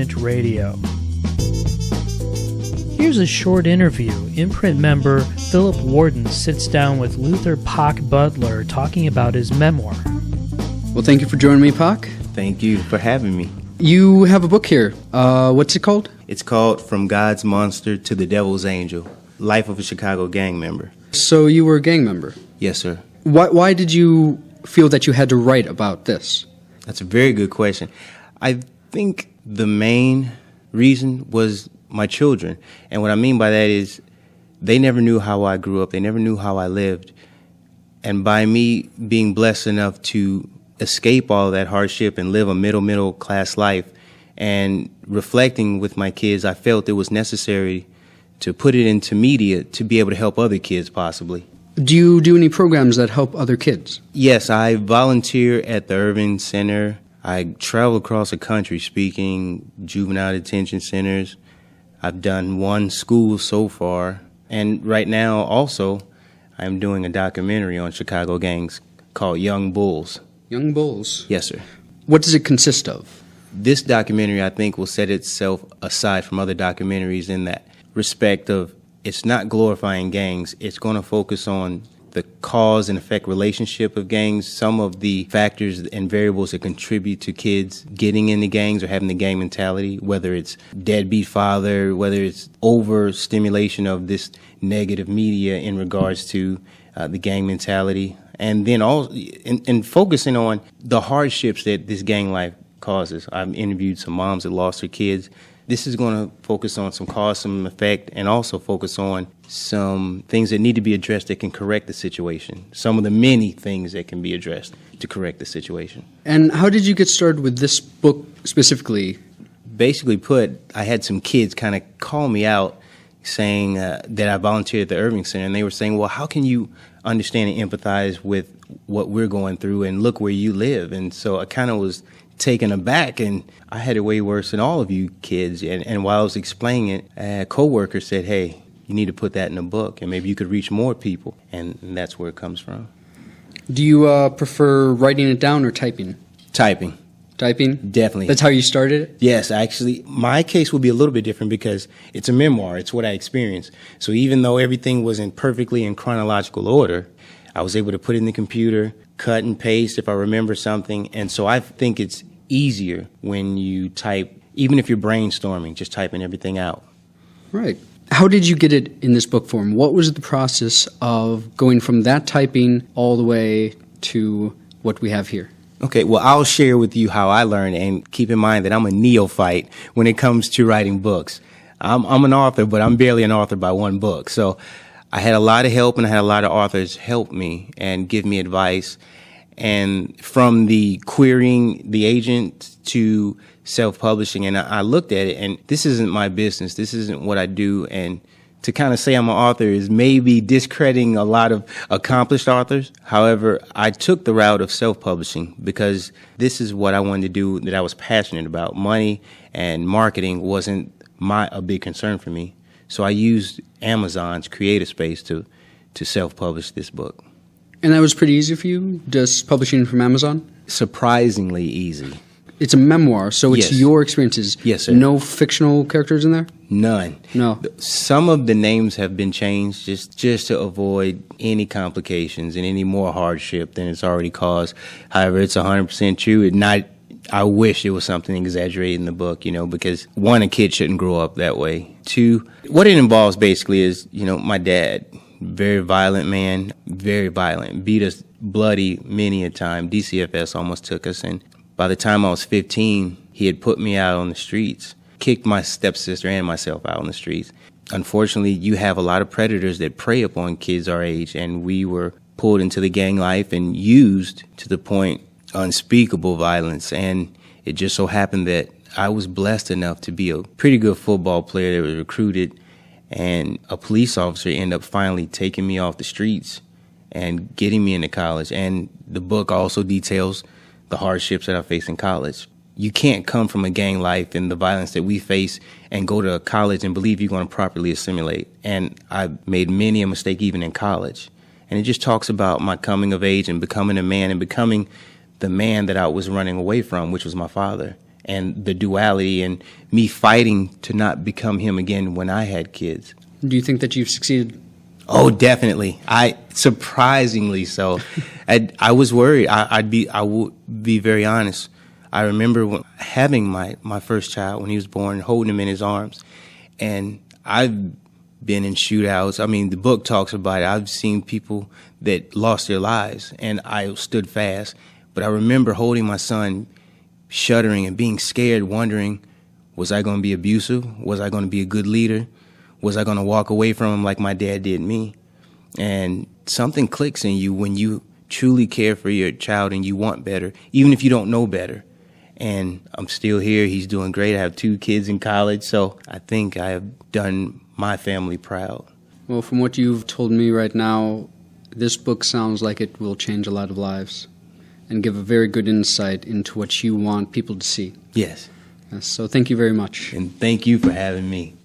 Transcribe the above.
Imprint Radio. Here's a short interview. Imprint member Philip Warden sits down with Luther Pacc Butler talking about his memoir. Well, thank you for joining me, Pacc. Thank you for having me. You have a book here. What's it called? It's called From God's Monster to the Devil's Angel, Life of a Chicago Gang Member. So you were a gang member? Yes, sir. Why did you feel that you had to write about this? That's a very good question. I think the main reason was my children. And what I mean by that is they never knew how I grew up. They never knew how I lived. And by me being blessed enough to escape all that hardship and live a middle class life and reflecting with my kids, I felt it was necessary to put it into media to be able to help other kids possibly. Do you do any programs that help other kids? Yes, I volunteer at the Irving Center. I travel across the country speaking juvenile detention centers. I've done one school so far. And right now also I'm doing a documentary on Chicago gangs called Young Bulls. Young Bulls? Yes, sir. What does it consist of? This documentary, I think, will set itself aside from other documentaries in that respect of it's not glorifying gangs. It's going to focus on the cause and effect relationship of gangs, some of the factors and variables that contribute to kids getting into gangs or having the gang mentality, whether it's deadbeat father, whether it's overstimulation of this negative media in regards to the gang mentality, and then all and focusing on the hardships that this gang life causes. I've interviewed some moms that lost their kids. This is going to focus on some cause, some effect, and also focus on some things that need to be addressed that can correct the situation. Some of the many things that can be addressed to correct the situation. And how did you get started with this book specifically? Basically put, I had some kids kind of call me out saying that I volunteered at the Irving Center, and they were saying, well, how can you understand and empathize with what we're going through and look where you live? And so I kind of was taken aback, and I had it way worse than all of you kids. And while I was explaining it, a coworker said, hey, you need to put that in a book, and maybe you could reach more people. And that's where it comes from. Do you prefer writing it down or typing? Typing. Typing? Definitely. That's how you started it? Yes, actually. My case will be a little bit different because it's a memoir. It's what I experienced. So even though everything wasn't perfectly in chronological order, I was able to put it in the computer, cut and paste if I remember something. And so I think it's easier when you type, even if you're brainstorming, just typing everything out. Right. How did you get it in this book form? What was the process of going from that typing all the way to what we have here? Okay, well, I'll share with you how I learned, and keep in mind that I'm a neophyte when it comes to writing books. I'm an author, but I'm barely an author by one book. So I had a lot of help, and I had a lot of authors help me and give me advice. And from the querying the agent to self-publishing, and I looked at it, and this isn't my business. This isn't what I do. And to kind of say I'm an author is maybe discrediting a lot of accomplished authors. However, I took the route of self-publishing because this is what I wanted to do that I was passionate about. Money and marketing wasn't a big concern for me. So I used Amazon's creative space to self-publish this book. And that was pretty easy for you, just publishing from Amazon? Surprisingly easy. It's a memoir, so it's Yes. your experiences. Yes, sir. No fictional characters in there? None. No. Some of the names have been changed just to avoid any complications and any more hardship than it's already caused. However, it's 100% true. I wish it was something exaggerated in the book, because one, a kid shouldn't grow up that way. Two, what it involves basically is, my dad, very violent man, very violent, beat us bloody many a time. DCFS almost took us, and by the time I was 15, he had put me out on the streets, kicked my stepsister and myself out on the streets. Unfortunately, you have a lot of predators that prey upon kids our age, and we were pulled into the gang life and used to the point unspeakable violence. And it just so happened that I was blessed enough to be a pretty good football player that was recruited, and a police officer ended up finally taking me off the streets and getting me into college. And the book also details the hardships that I faced in college. You can't come from a gang life and the violence that we face and go to college and believe you're going to properly assimilate. And I made many a mistake even in college. And it just talks about my coming of age and becoming a man and becoming the man that I was running away from, which was my father. and the duality and me fighting to not become him again when I had kids. Do you think that you've succeeded? Oh, definitely. Surprisingly so. I was worried. I would be very honest. I remember having my first child when he was born, holding him in his arms. And I've been in shootouts. I mean, the book talks about it. I've seen people that lost their lives, and I stood fast. But I remember holding my son, shuddering and being scared, wondering, was I going to be abusive? Was I going to be a good leader? Was I going to walk away from him like my dad did me? And something clicks in you when you truly care for your child and you want better, even if you don't know better. And I'm still here. He's doing great. I have 2 kids in college, so I think I have done my family proud. Well, from what you've told me right now, this book sounds like it will change a lot of lives and give a very good insight into what you want people to see. Yes. So thank you very much. And thank you for having me.